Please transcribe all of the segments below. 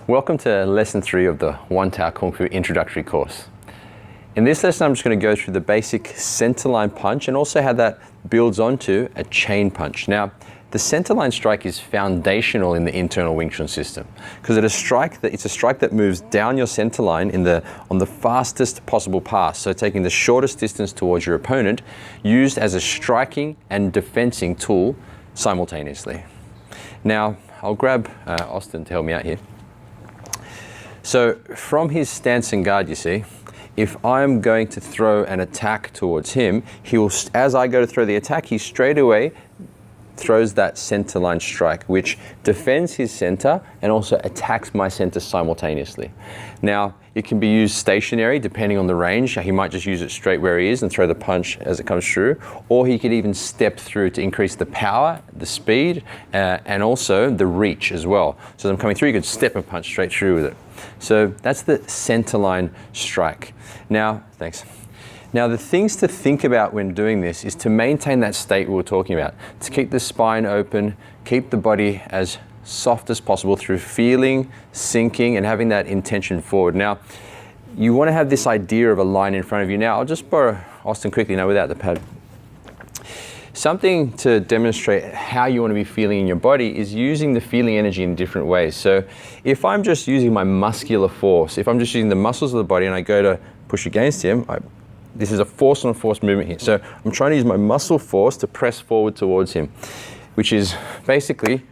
Welcome to lesson 3 of the One Tao Kung Fu introductory course. In this lesson, I'm just going to go through the basic centerline punch and also how that builds onto a chain punch. Now, the centerline strike is foundational in the internal Wing Chun system because it's a strike that moves down your centerline on the fastest possible path. So taking the shortest distance towards your opponent, used as a striking and defensing tool simultaneously. Now, I'll grab Austin to help me out here. So from his stance and guard, you see, if I'm going to throw an attack towards him, as I go to throw the attack, he straight away throws that centerline strike, which defends his center and also attacks my center simultaneously. Now, it can be used stationary depending on the range. He might just use it straight where he is and throw the punch as it comes through, or he could even step through to increase the power, the speed, and also the reach as well. So as I'm coming through, you could step and punch straight through with it. So that's the centerline strike. Now, thanks. Now, the things to think about when doing this is to maintain that state we were talking about, to keep the spine open, keep the body as soft as possible through feeling, sinking, and having that intention forward. Now, you want to have this idea of a line in front of you. Now, I'll just borrow Austin quickly now without the pad. Something to demonstrate how you want to be feeling in your body is using the feeling energy in different ways. So if I'm just using my muscular force, if I'm just using the muscles of the body and I go to push against him, this is a force on force movement here. So I'm trying to use my muscle force to press forward towards him, which is basically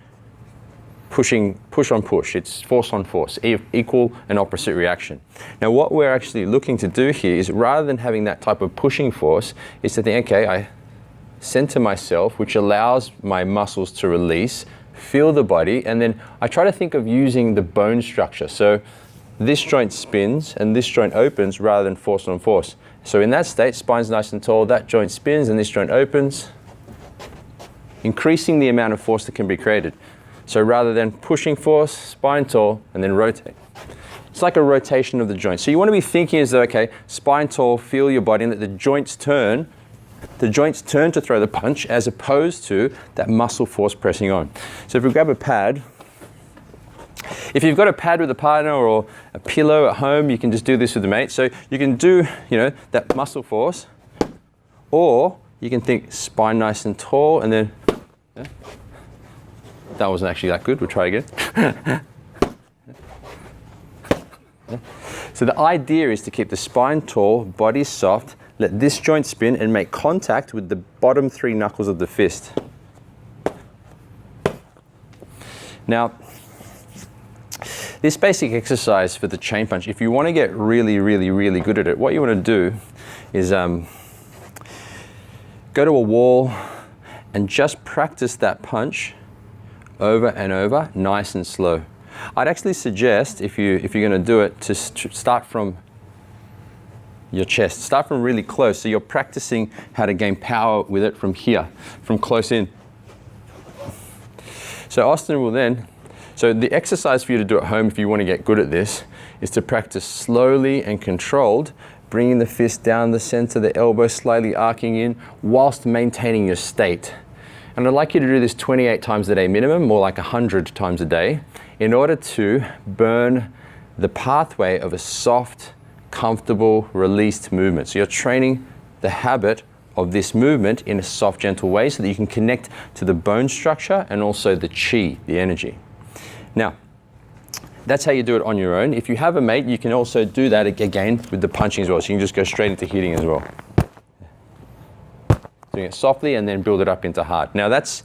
push on push. It's force on force, equal and opposite reaction. Now what we're actually looking to do here is, rather than having that type of pushing force, is to think, okay, I center myself, which allows my muscles to release, feel the body, and then I try to think of using the bone structure. So this joint spins and this joint opens rather than force on force. So in that state, spine's nice and tall, that joint spins and this joint opens, increasing the amount of force that can be created. So rather than pushing force, spine tall, and then rotate. It's like a rotation of the joint. So you want to be thinking as though, okay, spine tall, feel your body, and that the joints turn to throw the punch, as opposed to that muscle force pressing on. So if we grab a pad, if you've got a pad with a partner or a pillow at home, you can just do this with a mate. So you can do, that muscle force, or you can think spine nice and tall, and then, that wasn't actually that good, we'll try again. So the idea is to keep the spine tall, body soft, let this joint spin and make contact with the bottom 3 knuckles of the fist. Now, this basic exercise for the chain punch, if you want to get really, really, really good at it, what you want to do is go to a wall and just practice that punch over and over, nice and slow. I'd actually suggest, if you're going to do it, to start from your chest. Start from really close, so you're practicing how to gain power with it from here, from close in. So Austin will then, so the exercise for you to do at home if you want to get good at this is to practice slowly and controlled, bringing the fist down the center, the elbow slightly arcing in, whilst maintaining your state. And I'd like you to do this 28 times a day minimum, more like 100 times a day, in order to burn the pathway of a soft, comfortable, released movement. So you're training the habit of this movement in a soft, gentle way so that you can connect to the bone structure and also the chi, the energy. Now, that's how you do it on your own. If you have a mate, you can also do that again with the punching as well. So you can just go straight into hitting as well. Doing it softly and then build it up into hard. Now that's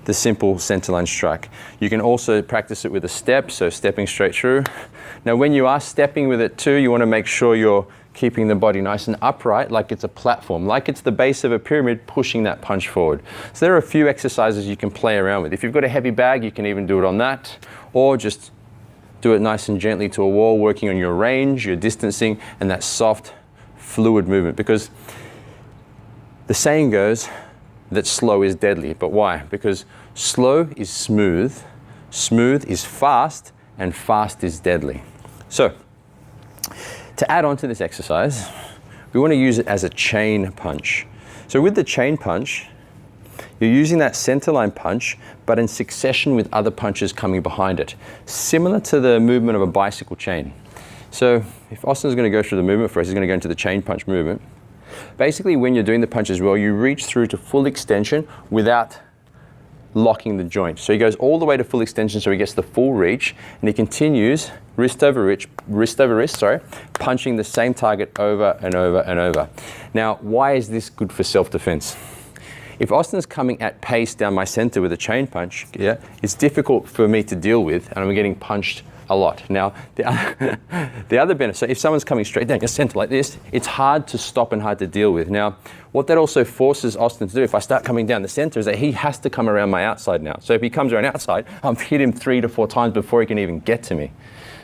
the simple centerline strike. You can also practice it with a step, so stepping straight through. Now when you are stepping with it too, you want to make sure you're keeping the body nice and upright, like it's a platform, like it's the base of a pyramid, pushing that punch forward. So there are a few exercises you can play around with. If you've got a heavy bag, you can even do it on that, or just do it nice and gently to a wall, working on your range, your distancing, and that soft, fluid movement. Because the saying goes that slow is deadly. But why? Because slow is smooth, smooth is fast, and fast is deadly. So, to add on to this exercise, we want to use it as a chain punch. So with the chain punch, you're using that centerline punch, but in succession with other punches coming behind it, similar to the movement of a bicycle chain. So if Austin's going to go through the movement for us, he's going to go into the chain punch movement. Basically, when you're doing the punch as well, you reach through to full extension without locking the joint. So he goes all the way to full extension, so he gets the full reach, and he continues wrist over wrist, sorry, punching the same target over and over and over. Now, why is this good for self-defense? If Austin's coming at pace down my center with a chain punch, yeah, it's difficult for me to deal with, and I'm getting punched a lot. Now, the other benefit, so if someone's coming straight down your center like this, it's hard to stop and hard to deal with. Now, what that also forces Austin to do, if I start coming down the center, is that he has to come around my outside now. So if he comes around outside, I've hit him 3 to 4 times before he can even get to me.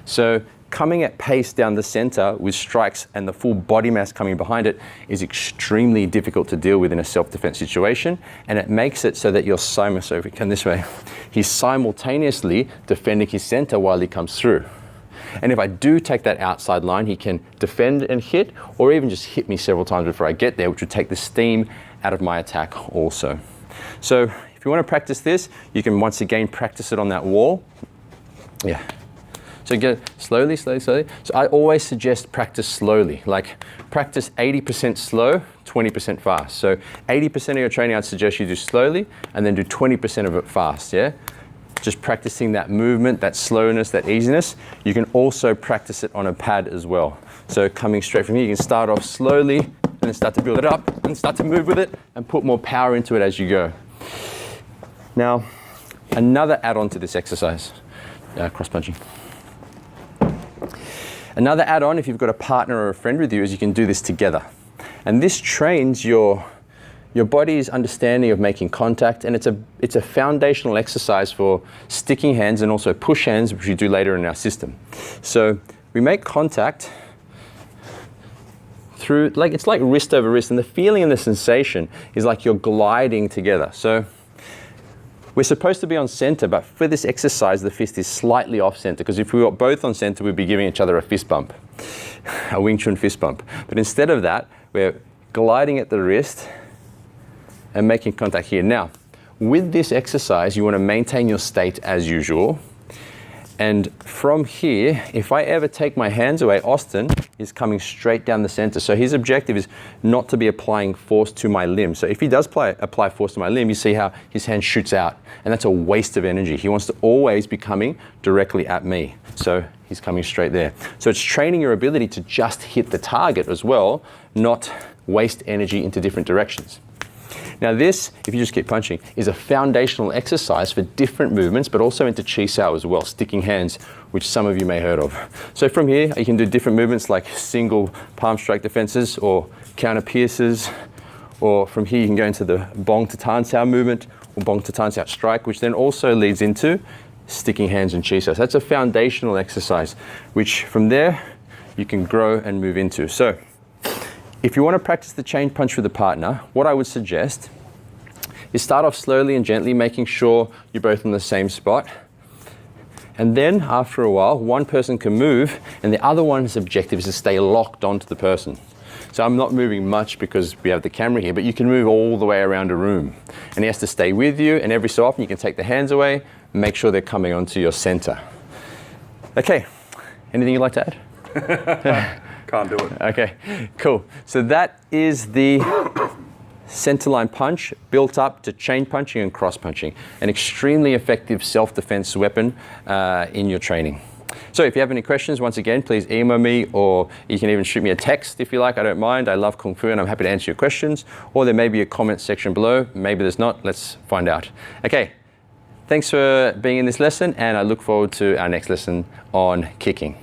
So coming at pace down the center with strikes and the full body mass coming behind it is extremely difficult to deal with in a self-defense situation, and it makes it so that you're so if we come this way, he's simultaneously defending his center while he comes through. And if I do take that outside line, he can defend and hit, or even just hit me several times before I get there, which would take the steam out of my attack also. So if you want to practice this, you can once again practice it on that wall. Yeah. So go slowly, slowly, slowly. So I always suggest practice slowly, like practice 80% slow, 20% fast. So 80% of your training I'd suggest you do slowly, and then do 20% of it fast, yeah? Just practicing that movement, that slowness, that easiness. You can also practice it on a pad as well. So coming straight from here, you can start off slowly, and then start to build it up, and start to move with it, and put more power into it as you go. Now, another add-on to this exercise, cross-punching. Another add-on, if you've got a partner or a friend with you, is you can do this together. And this trains your body's understanding of making contact, and it's a foundational exercise for sticking hands and also push hands, which we do later in our system. So we make contact through, it's like wrist over wrist, and the feeling and the sensation is like you're gliding together. So we're supposed to be on center, but for this exercise, the fist is slightly off center, because if we were both on center, we'd be giving each other a fist bump, a Wing Chun fist bump. But instead of that, we're gliding at the wrist and making contact here. Now, with this exercise, you want to maintain your state as usual. And from here, if I ever take my hands away, Austin is coming straight down the center. So his objective is not to be applying force to my limb. So if he does apply force to my limb, you see how his hand shoots out, and that's a waste of energy. He wants to always be coming directly at me. So he's coming straight there. So it's training your ability to just hit the target as well, not waste energy into different directions. Now this, if you just keep punching, is a foundational exercise for different movements, but also into Chi Sao as well, sticking hands, which some of you may have heard of. So from here, you can do different movements like single palm strike defenses or counter pierces, or from here you can go into the Bong to Tan Sao movement, or Bong to Tan Sao strike, which then also leads into sticking hands and Chi Sao. So that's a foundational exercise, which from there you can grow and move into. So if you want to practice the chain punch with a partner, what I would suggest is start off slowly and gently, making sure you're both in the same spot. And then after a while, one person can move, and the other one's objective is to stay locked onto the person. So I'm not moving much because we have the camera here, but you can move all the way around a room. And he has to stay with you, and every so often you can take the hands away and make sure they're coming onto your center. Okay, anything you'd like to add? Can't do it. Okay, cool. So that is the centerline punch built up to chain punching and cross punching. An extremely effective self-defense weapon in your training. So if you have any questions, once again, please email me, or you can even shoot me a text if you like. I don't mind. I love Kung Fu and I'm happy to answer your questions. Or there may be a comment section below. Maybe there's not. Let's find out. Okay, thanks for being in this lesson, and I look forward to our next lesson on kicking.